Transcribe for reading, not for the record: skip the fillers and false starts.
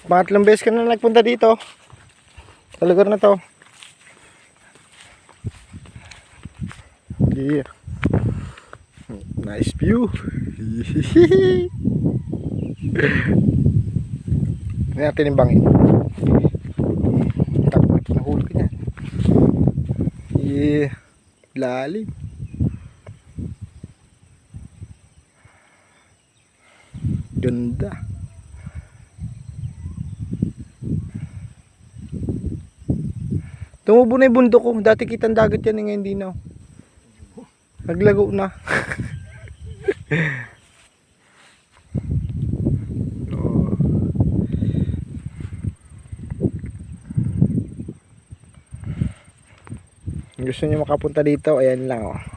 Pangatlong beses ka na nagpunta dito. Sa lugar na to. Yeah. Nice view. Hindi natin imbangin. Takot, nahuli ka niyan. Yeah. Lalim. Ganda. Tumubo na yung bundok ko. Dati kitang dagat yan, ngayon hindi na. Naglago na. Oh. Gusto niyo makapunta dito, ayan lang oh.